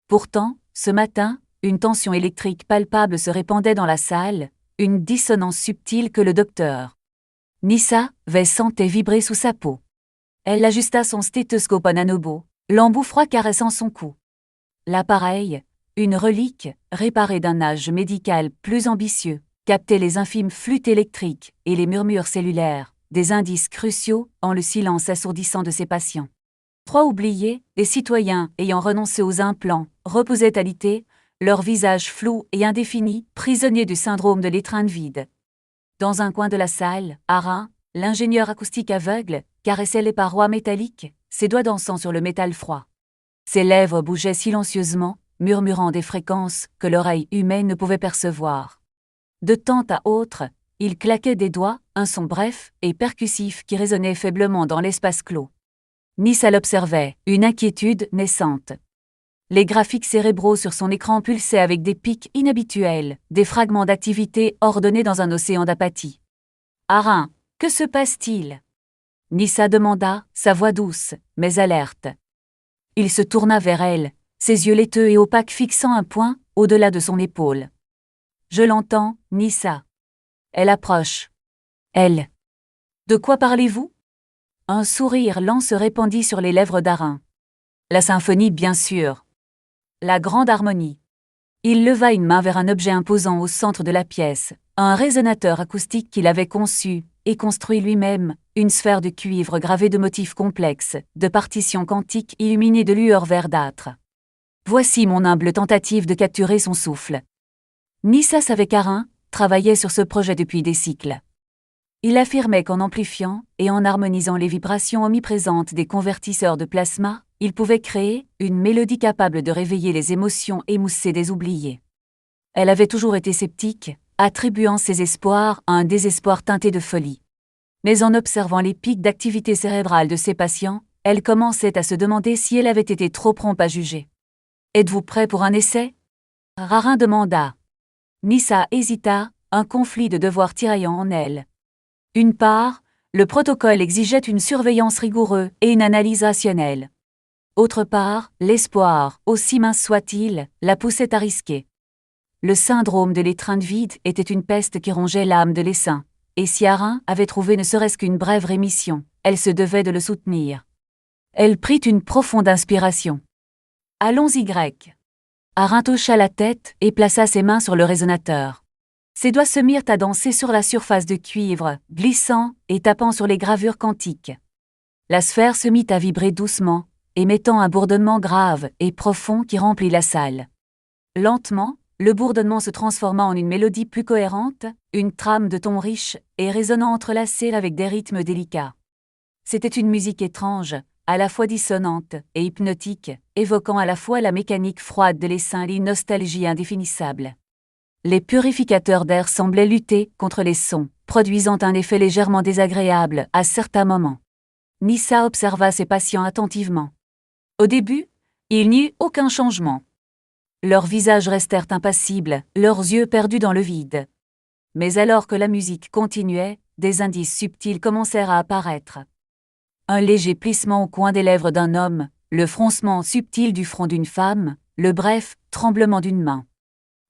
Pourtant, ce matin, une tension électrique palpable se répandait dans la salle, une dissonance subtile que le docteur Nyssa sentait vibrer sous sa peau. Elle ajusta son stéthoscope nanobo, l'embout froid caressant son cou. L'appareil, une relique, réparée d'un âge médical plus ambitieux, captait les infimes flûtes électriques et les murmures cellulaires, des indices cruciaux en le silence assourdissant de ses patients. Trois oubliés, des citoyens ayant renoncé aux implants, reposaient alité, leurs visages flous et indéfinis, prisonniers du syndrome de l'étreinte vide. Dans un coin de la salle, Arin, l'ingénieur acoustique aveugle, caressait les parois métalliques, ses doigts dansant sur le métal froid. Ses lèvres bougeaient silencieusement, murmurant des fréquences que l'oreille humaine ne pouvait percevoir. De temps à autre, il claquait des doigts, un son bref et percussif qui résonnait faiblement dans l'espace clos. Nyssa l'observait, une inquiétude naissante. Les graphiques cérébraux sur son écran pulsaient avec des pics inhabituels, des fragments d'activité ordonnés dans un océan d'apathie. « Arin, que se passe-t-il » Nyssa demanda, sa voix douce, mais alerte. Il se tourna vers elle, ses yeux laiteux et opaques fixant un point au-delà de son épaule. « Je l'entends, Nyssa. » Elle approche. « Elle. De quoi parlez-vous » Un sourire lent se répandit sur les lèvres d'Arin. « La symphonie, bien sûr. La grande harmonie. » Il leva une main vers un objet imposant au centre de la pièce, un résonateur acoustique qu'il avait conçu et construit lui-même, une sphère de cuivre gravée de motifs complexes, de partitions quantiques illuminées de lueurs verdâtres. Voici mon humble tentative de capturer son souffle. Nyssa savait qu'Arin travaillait sur ce projet depuis des cycles. Il affirmait qu'en amplifiant et en harmonisant les vibrations omniprésentes des convertisseurs de plasma, il pouvait créer une mélodie capable de réveiller les émotions émoussées des oubliés. Elle avait toujours été sceptique, attribuant ses espoirs à un désespoir teinté de folie. Mais en observant les pics d'activité cérébrale de ses patients, elle commençait à se demander si elle avait été trop prompte à juger. « Êtes-vous prêt pour un essai » Arin demanda. Nyssa hésita, un conflit de devoirs tiraillant en elle. D'une part, le protocole exigeait une surveillance rigoureuse et une analyse rationnelle. Autre part, l'espoir, aussi mince soit-il, la poussait à risquer. Le syndrome de l'étreinte vide était une peste qui rongeait l'âme de l'essaim, et si Arin avait trouvé ne serait-ce qu'une brève rémission, elle se devait de le soutenir. Elle prit une profonde inspiration. « Allons-y, grec !» Arin hocha la tête et plaça ses mains sur le résonateur. Ses doigts se mirent à danser sur la surface de cuivre, glissant et tapant sur les gravures quantiques. La sphère se mit à vibrer doucement, émettant un bourdonnement grave et profond qui remplit la salle. Lentement, le bourdonnement se transforma en une mélodie plus cohérente, une trame de tons riches et résonnants entrelacés avec des rythmes délicats. C'était une musique étrange, à la fois dissonante et hypnotique, évoquant à la fois la mécanique froide de l'essaim et une nostalgie indéfinissable. Les purificateurs d'air semblaient lutter contre les sons, produisant un effet légèrement désagréable à certains moments. Nissa observa ses patients attentivement. Au début, il n'y eut aucun changement. Leurs visages restèrent impassibles, leurs yeux perdus dans le vide. Mais alors que la musique continuait, des indices subtils commencèrent à apparaître. Un léger plissement au coin des lèvres d'un homme, le froncement subtil du front d'une femme, le bref tremblement d'une main.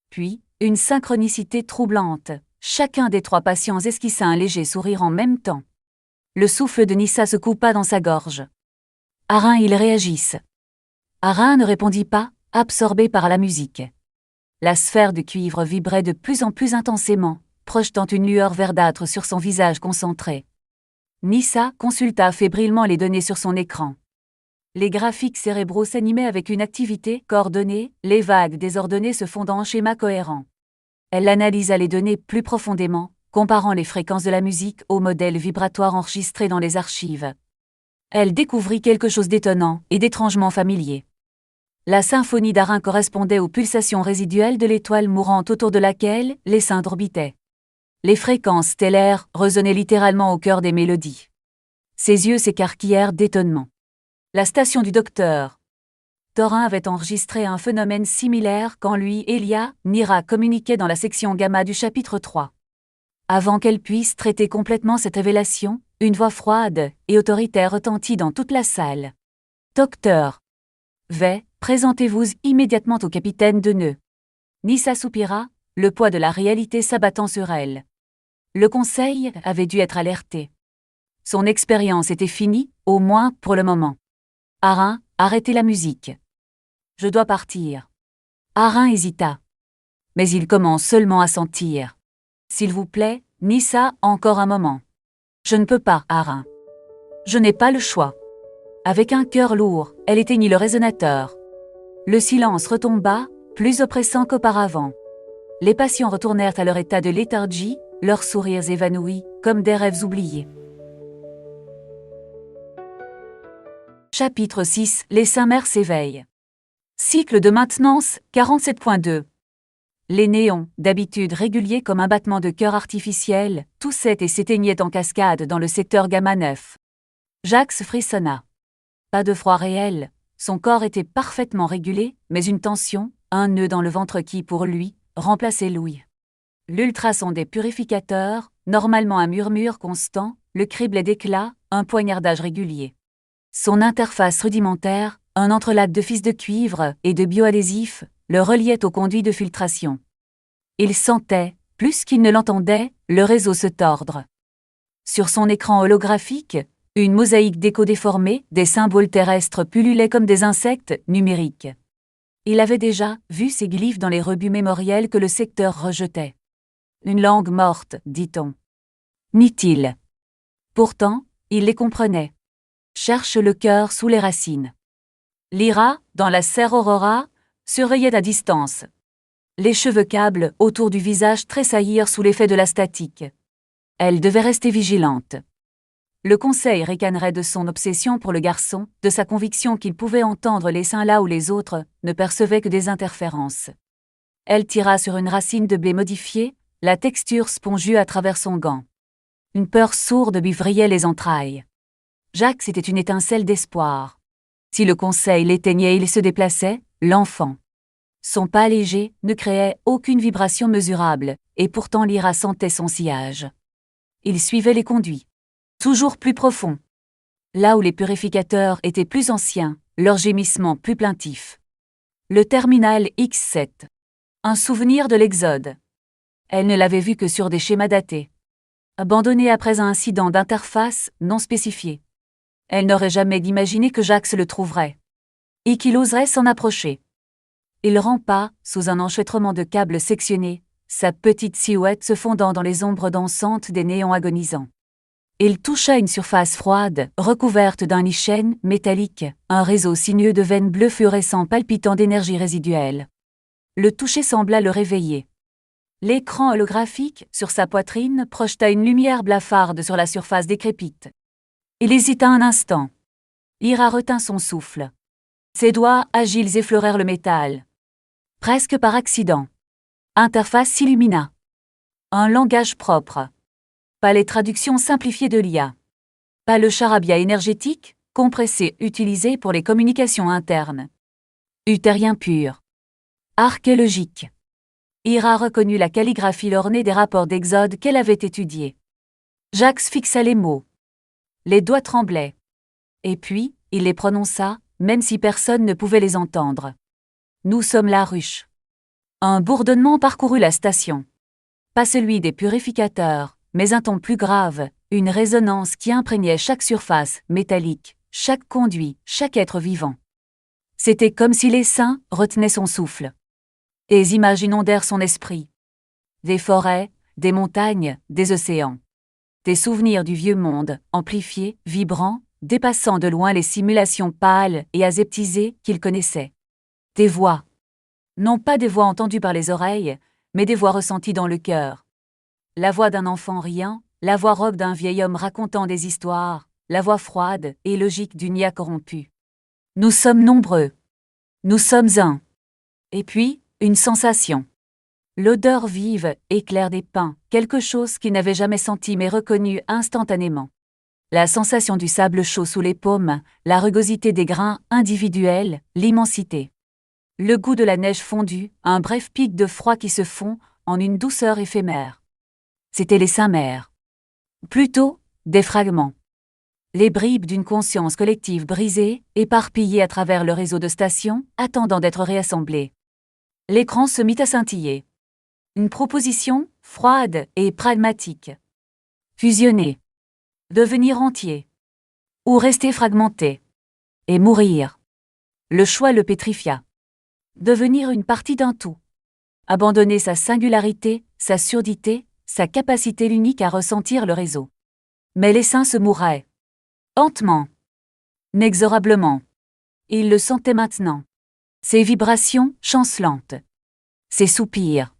Puis, une synchronicité troublante. Chacun des 3 patients esquissa un léger sourire en même temps. Le souffle de Nissa se coupa dans sa gorge. Arin, ils réagissent. Arin ne répondit pas, absorbé par la musique. La sphère de cuivre vibrait de plus en plus intensément, projetant une lueur verdâtre sur son visage concentré. Nissa consulta fébrilement les données sur son écran. Les graphiques cérébraux s'animaient avec une activité coordonnée, les vagues désordonnées se fondant en schémas cohérents. Elle analysa les données plus profondément, comparant les fréquences de la musique aux modèles vibratoires enregistrés dans les archives. Elle découvrit quelque chose d'étonnant et d'étrangement familier. La symphonie d'Arin correspondait aux pulsations résiduelles de l'étoile mourante autour de laquelle les saints orbitaient. Les fréquences stellaires résonnaient littéralement au cœur des mélodies. Ses yeux s'écarquillèrent d'étonnement. La station du docteur Thorin avait enregistré un phénomène similaire quand lui et Elia, Nira communiquaient dans la section gamma du chapitre 3. Avant qu'elle puisse traiter complètement cette révélation, une voix froide et autoritaire retentit dans toute la salle. Docteur V, présentez-vous immédiatement au capitaine de nœud. Nissa soupira, le poids de la réalité s'abattant sur elle. Le conseil avait dû être alerté. Son expérience était finie, au moins pour le moment. Arin, arrêtez la musique. Je dois partir. Arin hésita. Mais il commence seulement à sentir. S'il vous plaît, Nissa, encore un moment. Je ne peux pas, Arin. Je n'ai pas le choix. Avec un cœur lourd, elle éteignit le résonateur. Le silence retomba, plus oppressant qu'auparavant. Les patients retournèrent à leur état de léthargie, leurs sourires évanouis, comme des rêves oubliés. Chapitre 6. Les saints mères s'éveillent. Cycle de maintenance, 47.2. Les néons, d'habitude réguliers comme un battement de cœur artificiel, toussaient et s'éteignaient en cascade dans le secteur gamma 9. Jacques frissonna. Pas de froid réel, son corps était parfaitement régulé, mais une tension, un nœud dans le ventre qui, pour lui, remplaçait l'ouïe. L'ultrason des purificateurs, normalement un murmure constant, le criblait d'éclats, un poignardage régulier. Son interface rudimentaire, un entrelac de fils de cuivre et de bioadhésifs, le reliait au conduit de filtration. Il sentait, plus qu'il ne l'entendait, le réseau se tordre. Sur son écran holographique, une mosaïque d'échos déformés, des symboles terrestres pullulaient comme des insectes numériques. Il avait déjà vu ces glyphes dans les rebuts mémoriels que le secteur rejetait. Une langue morte, dit-on. Dit-il. Pourtant, il les comprenait. Cherche le cœur sous les racines. Lyra, dans la serre Aurora, surveillait à distance. Les cheveux câbles autour du visage tressaillirent sous l'effet de la statique. Elle devait rester vigilante. Le conseil ricanerait de son obsession pour le garçon, de sa conviction qu'il pouvait entendre les saints là où les autres ne percevaient que des interférences. Elle tira sur une racine de blé modifiée, la texture spongieuse à travers son gant. Une peur sourde lui vrillait les entrailles. Jacques, c'était une étincelle d'espoir. Si le conseil l'éteignait et il se déplaçait, l'enfant. Son pas léger ne créait aucune vibration mesurable, et pourtant Lyra sentait son sillage. Il suivait les conduits. Toujours plus profonds. Là où les purificateurs étaient plus anciens, leurs gémissements plus plaintifs. Le terminal X7. Un souvenir de l'Exode. Elle ne l'avait vu que sur des schémas datés. Abandonné après un incident d'interface non spécifié. Elle n'aurait jamais imaginé que Jacques le trouverait. Et qu'il oserait s'en approcher. Il rampa, sous un enchevêtrement de câbles sectionnés, sa petite silhouette se fondant dans les ombres dansantes des néons agonisants. Il toucha une surface froide, recouverte d'un lichen métallique, un réseau sinueux de veines bleues fluorescents palpitant d'énergie résiduelle. Le toucher sembla le réveiller. L'écran holographique, sur sa poitrine, projeta une lumière blafarde sur la surface décrépite. Il hésita un instant. Lyra retint son souffle. Ses doigts, agiles, effleurèrent le métal. Presque par accident. Interface s'illumina. Un langage propre. Pas les traductions simplifiées de l'IA. Pas le charabia énergétique, compressé, utilisé pour les communications internes. Utérien pur. Archéologique. Lyra reconnut la calligraphie ornée des rapports d'Exode qu'elle avait étudiés. Jax fixa les mots. Les doigts tremblaient. Et puis, il les prononça, même si personne ne pouvait les entendre. Nous sommes la ruche. Un bourdonnement parcourut la station. Pas celui des purificateurs, mais un ton plus grave, une résonance qui imprégnait chaque surface métallique, chaque conduit, chaque être vivant. C'était comme si les saints retenaient son souffle. Des images inondèrent son esprit. Des forêts, des montagnes, des océans. Des souvenirs du vieux monde, amplifiés, vibrants, dépassant de loin les simulations pâles et aseptisées qu'il connaissait. Des voix. Non pas des voix entendues par les oreilles, mais des voix ressenties dans le cœur. La voix d'un enfant riant, la voix rauque d'un vieil homme racontant des histoires, la voix froide et logique d'une IA corrompue. Nous sommes nombreux. Nous sommes un. Et puis, une sensation. L'odeur vive, éclair des pins, quelque chose qu'il n'avait jamais senti mais reconnu instantanément. La sensation du sable chaud sous les paumes, la rugosité des grains individuels, l'immensité. Le goût de la neige fondue, un bref pic de froid qui se fond en une douceur éphémère. C'étaient les saints mères. Plutôt, des fragments. Les bribes d'une conscience collective brisée, éparpillée à travers le réseau de stations, attendant d'être réassemblées. L'écran se mit à scintiller. Une proposition, froide et pragmatique. Fusionner. Devenir entier. Ou rester fragmenté. Et mourir. Le choix le pétrifia. Devenir une partie d'un tout. Abandonner sa singularité, sa surdité, sa capacité unique à ressentir le réseau. Mais les saints se mouraient. Lentement. Inexorablement. Il le sentait maintenant. Ses vibrations chancelantes. Ses soupirs.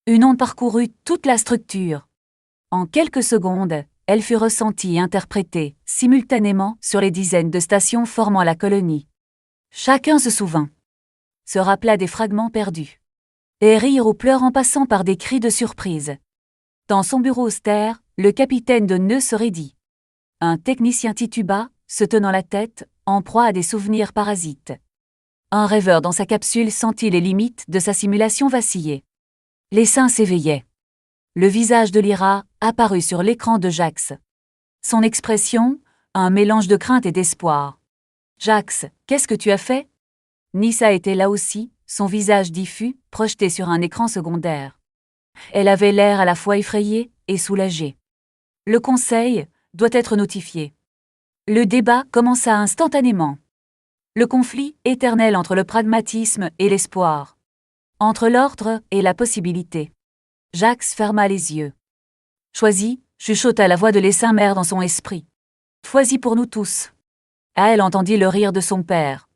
Une onde parcourut toute la structure. En quelques secondes, elle fut ressentie et interprétée, simultanément, sur les dizaines de stations formant la colonie. Chacun se souvint. Se rappela des fragments perdus. Et rire ou pleurs en passant par des cris de surprise. Dans son bureau austère, le capitaine de nœud se raidit. Un technicien tituba, se tenant la tête, en proie à des souvenirs parasites. Un rêveur dans sa capsule sentit les limites de sa simulation vaciller. Les seins s'éveillaient. Le visage de Lyra apparut sur l'écran de Jax. Son expression, un mélange de crainte et d'espoir. « Jax, qu'est-ce que tu as fait ?» Nyssa était là aussi, son visage diffus, projeté sur un écran secondaire. Elle avait l'air à la fois effrayée et soulagée. Le conseil doit être notifié. Le débat commença instantanément. Le conflit éternel entre le pragmatisme et l'espoir. Entre l'ordre et la possibilité. Jax ferma les yeux. Choisis, chuchota la voix de l'essaim mère dans son esprit. Choisis pour nous tous. Elle entendit le rire de son père.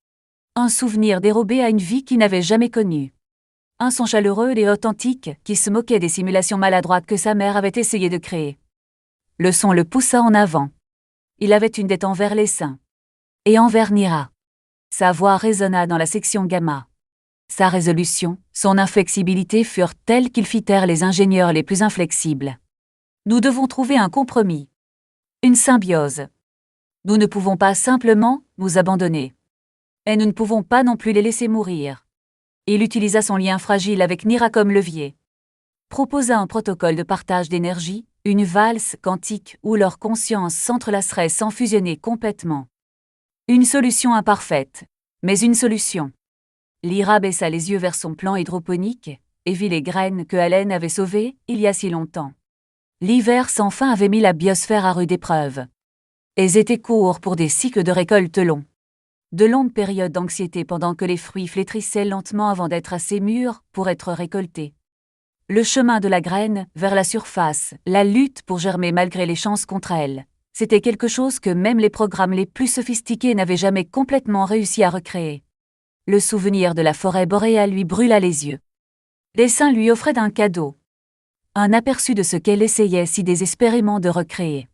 Un souvenir dérobé à une vie qu'il n'avait jamais connue. Un son chaleureux et authentique qui se moquait des simulations maladroites que sa mère avait essayé de créer. Le son le poussa en avant. Il avait une dette envers les saints. Et envers Nyssa. Sa voix résonna dans la section gamma. Sa résolution, son inflexibilité furent telles qu'ils fit taire les ingénieurs les plus inflexibles. Nous devons trouver un compromis. Une symbiose. Nous ne pouvons pas simplement nous abandonner. Et nous ne pouvons pas non plus les laisser mourir. Il utilisa son lien fragile avec Nyssa comme levier. Proposa un protocole de partage d'énergie, une valse quantique où leur conscience s'entrelacerait sans fusionner complètement. Une solution imparfaite, mais une solution. Lyra baissa les yeux vers son plan hydroponique et vit les graines que Allen avait sauvées il y a si longtemps. L'hiver sans fin avait mis la biosphère à rude épreuve. Elles étaient courts pour des cycles de récolte longs. De longues périodes d'anxiété pendant que les fruits flétrissaient lentement avant d'être assez mûrs pour être récoltés. Le chemin de la graine vers la surface, la lutte pour germer malgré les chances contre elle, c'était quelque chose que même les programmes les plus sophistiqués n'avaient jamais complètement réussi à recréer. Le souvenir de la forêt boréale lui brûla les yeux. Les saints lui offraient un cadeau. Un aperçu de ce qu'elle essayait si désespérément de recréer.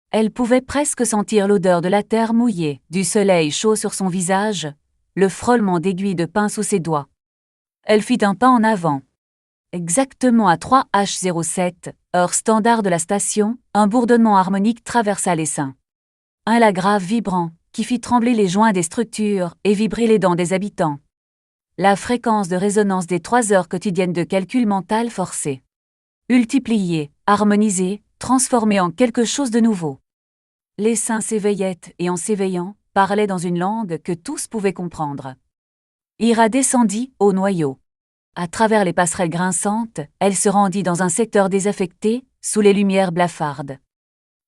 Elle pouvait presque sentir l'odeur de la terre mouillée, du soleil chaud sur son visage, le frôlement d'aiguilles de pain sous ses doigts. Elle fit un pas en avant. Exactement à 3h07, heure standard de la station, un bourdonnement harmonique traversa l'essaim. Un la grave vibrant, qui fit trembler les joints des structures et vibrer les dents des habitants. La fréquence de résonance des 3 heures quotidiennes de calcul mental forcé. Multipliée, harmonisée, transformée en quelque chose de nouveau. L'essaim s'éveillait et en s'éveillant, parlait dans une langue que tous pouvaient comprendre. Ira descendit au noyau. À travers les passerelles grinçantes, elle se rendit dans un secteur désaffecté, sous les lumières blafardes.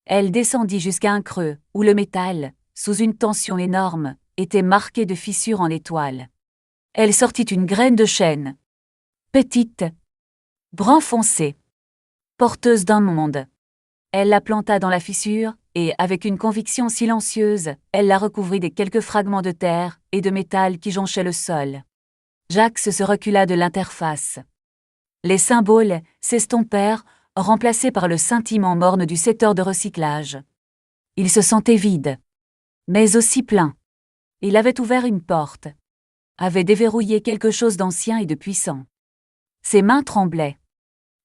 Elle descendit jusqu'à un creux, où le métal, sous une tension énorme, était marqué de fissures en étoiles. Elle sortit une graine de chêne. Petite, brun foncé, porteuse d'un monde. Elle la planta dans la fissure, et, avec une conviction silencieuse, elle la recouvrit des quelques fragments de terre et de métal qui jonchaient le sol. Jacques se recula de l'interface. Les symboles s'estompèrent, remplacés par le scintillement morne du secteur de recyclage. Il se sentait vide, mais aussi plein. Il avait ouvert une porte, avait déverrouillé quelque chose d'ancien et de puissant. Ses mains tremblaient.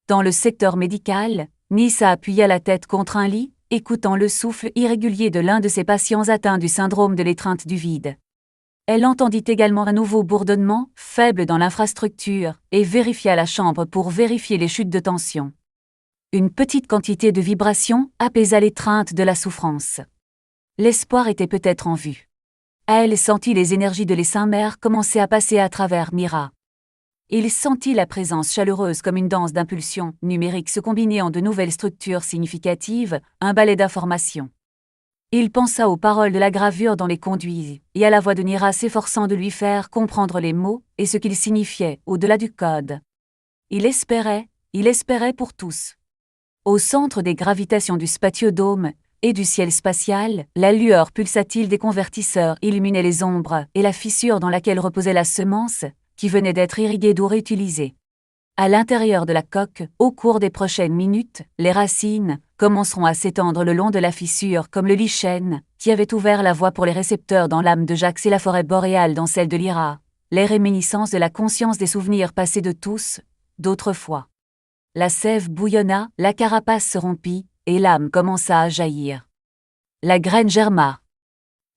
Dans le secteur médical, Nissa appuya la tête contre un lit, écoutant le souffle irrégulier de l'un de ses patients atteints du syndrome de l'étreinte du vide. Elle entendit également un nouveau bourdonnement, faible dans l'infrastructure, et vérifia la chambre pour vérifier les chutes de tension. Une petite quantité de vibrations apaisa l'étreinte de la souffrance. L'espoir était peut-être en vue. Elle sentit les énergies de l'essaim mère commencer à passer à travers Mira. Il sentit la présence chaleureuse comme une danse d'impulsions numériques se combiner en de nouvelles structures significatives, un ballet d'informations. Il pensa aux paroles de la gravure dans les conduits, et à la voix de Nira s'efforçant de lui faire comprendre les mots et ce qu'ils signifiaient au-delà du code. Il espérait pour tous. Au centre des gravitations du spatiodôme et du ciel spatial, la lueur pulsatile des convertisseurs illuminait les ombres et la fissure dans laquelle reposait la semence, qui venait d'être irriguée d'eau réutilisée. À l'intérieur de la coque, au cours des prochaines minutes, les racines commenceront à s'étendre le long de la fissure comme le lichen, qui avait ouvert la voie pour les récepteurs dans l'âme de Jacques et la forêt boréale dans celle de Lyra, les réminiscences de la conscience des souvenirs passés de tous, d'autrefois. La sève bouillonna, la carapace se rompit, et l'âme commença à jaillir. La graine germa.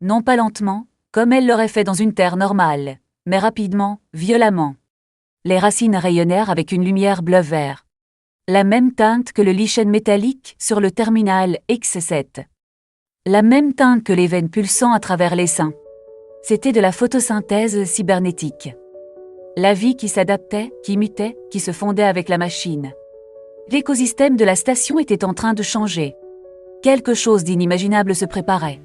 Non pas lentement, comme elle l'aurait fait dans une terre normale, mais rapidement, violemment. Les racines rayonnèrent avec une lumière bleu-vert. La même teinte que le lichen métallique sur le terminal X7. La même teinte que les veines pulsant à travers les seins. C'était de la photosynthèse cybernétique. La vie qui s'adaptait, qui mutait, qui se fondait avec la machine. L'écosystème de la station était en train de changer. Quelque chose d'inimaginable se préparait.